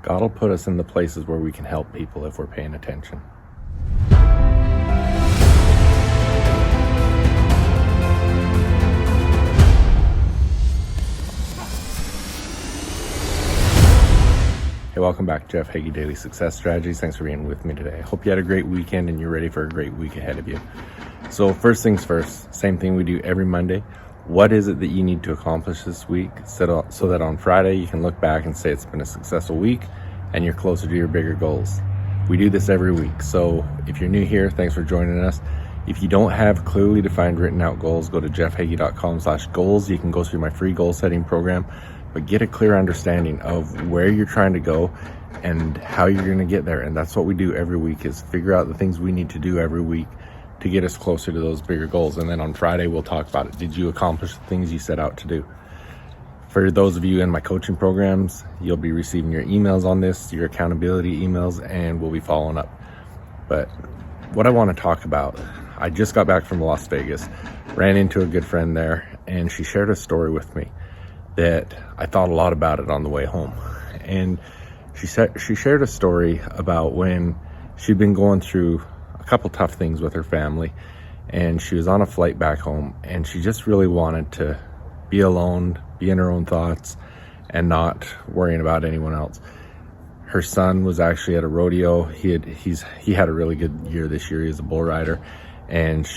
God will put us in the places where we can help people if we're paying attention. Hey, welcome back. Jeff Heggie, Daily Success Strategies. Thanks for being with me today. I hope you had a great weekend and you're ready for a great week ahead of you. So first things first, same thing we do every Monday. What is it that you need to accomplish this week so that on Friday you can look back and say it's been a successful week and you're closer to your bigger goals? We do this every week. So if you're new here, thanks for joining us. If you don't have clearly defined written out goals, go to jeffhaggie.com/goals. You can go through my free goal setting program, but get a clear understanding of where you're trying to go and how you're going to get there. And that's what we do every week, is figure out the things we need to do every week to get us closer to those bigger goals. And then on Friday, we'll talk about it. Did you accomplish the things you set out to do? For those of you in my coaching programs, you'll be receiving your emails on this, your accountability emails, and we'll be following up. But what I want to talk about, I just got back from Las Vegas, ran into a good friend there, and she shared a story with me that I thought a lot about it on the way home. And she shared a story about when she'd been going through a couple tough things with her family, and she was on a flight back home, and she just really wanted to be alone, be in her own thoughts, and not worrying about anyone else. Her son was actually at a rodeo. He had a really good year this year. He's a bull rider, and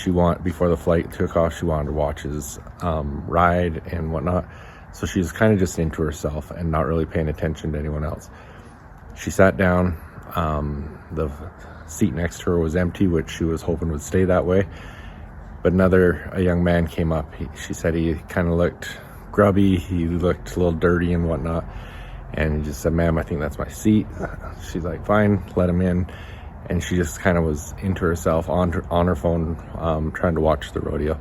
before the flight took off, she wanted to watch his ride and whatnot. So she was kind of just into herself and not really paying attention to anyone else. She sat down. The seat next to her was empty, which she was hoping would stay that way. But a young man came up. She said he kind of looked grubby. He looked a little dirty and whatnot. And he just said, "Ma'am, I think that's my seat." She's like, "Fine, let him in." And she just kind of was into herself on her phone, trying to watch the rodeo.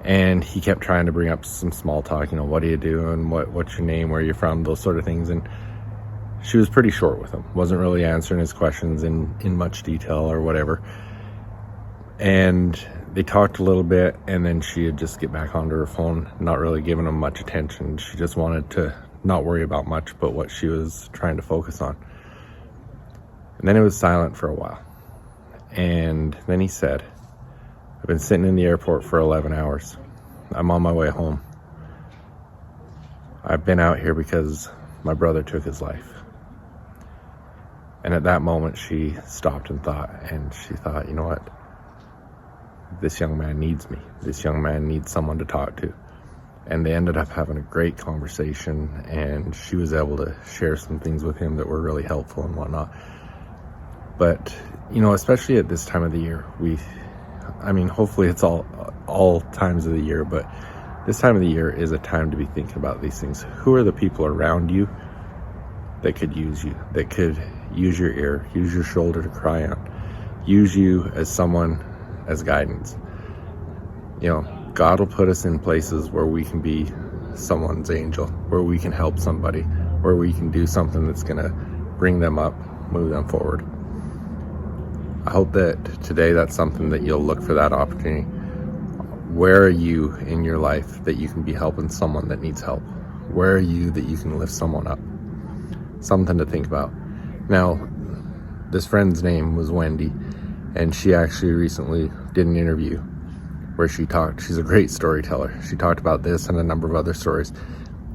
And he kept trying to bring up some small talk, what do you do, and what's your name, where are you from, those sort of things. And she was pretty short with him, wasn't really answering his questions in much detail or whatever. And they talked a little bit, and then she'd just get back onto her phone, not really giving him much attention. She just wanted to not worry about much but what she was trying to focus on. And then it was silent for a while. And then he said, "I've been sitting in the airport for 11 hours. I'm on my way home. I've been out here because my brother took his life." And at that moment, she stopped and thought, you know what? This young man needs me. This young man needs someone to talk to. And they ended up having a great conversation, and she was able to share some things with him that were really helpful and whatnot. But, especially at this time of the year, hopefully it's all times of the year, but this time of the year is a time to be thinking about these things. Who are the people around you that could use you, that could use your ear, use your shoulder to cry on, use you as guidance? God will put us in places where we can be someone's angel, where we can help somebody, where we can do something that's going to bring them up, move them forward. I hope that today that's something that you'll look for, that opportunity. Where are you in your life that you can be helping someone that needs help? Where are you that you can lift someone up? Something to think about. Now, this friend's name was Wendy, and she actually recently did an interview where she's a great storyteller. She talked about this and a number of other stories.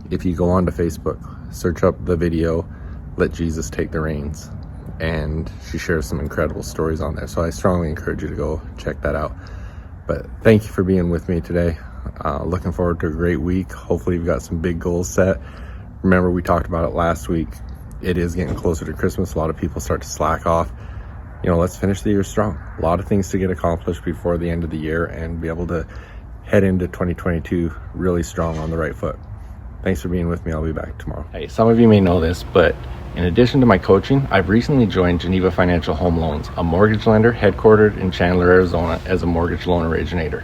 If you go onto Facebook, search up the video, "Let Jesus Take the Reins," and she shares some incredible stories on there. So I strongly encourage you to go check that out. But thank you for being with me today. Looking forward to a great week. Hopefully you've got some big goals set. Remember, we talked about it last week. It is getting closer to Christmas. A lot of people start to slack off. Let's finish the year strong. A lot of things to get accomplished before the end of the year and be able to head into 2022 really strong on the right foot. Thanks for being with me. I'll be back tomorrow. Hey, some of you may know this, but in addition to my coaching, I've recently joined Geneva Financial Home Loans, a mortgage lender headquartered in Chandler, Arizona, as a mortgage loan originator.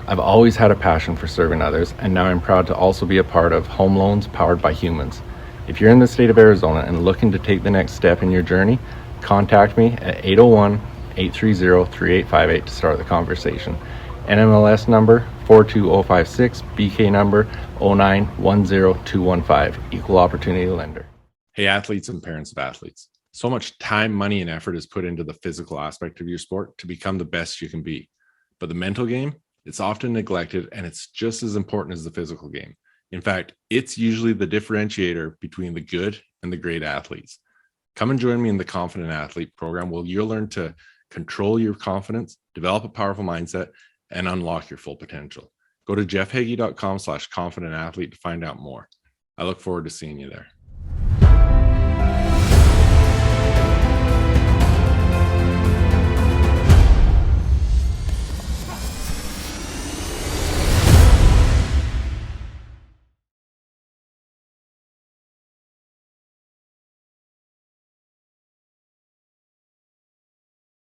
I've always had a passion for serving others, and now I'm proud to also be a part of Home Loans Powered by Humans. If you're in the state of Arizona and looking to take the next step in your journey, contact me at 801-830-3858 to start the conversation. NMLS number 42056, BK number 0910215, Equal Opportunity Lender. Hey, athletes and parents of athletes. So much time, money, and effort is put into the physical aspect of your sport to become the best you can be. But the mental game, it's often neglected and it's just as important as the physical game. In fact, it's usually the differentiator between the good and the great athletes. Come and join me in the Confident Athlete program where you'll learn to control your confidence, develop a powerful mindset, and unlock your full potential. Go to jeffheggie.com/confident athlete to find out more. I look forward to seeing you there.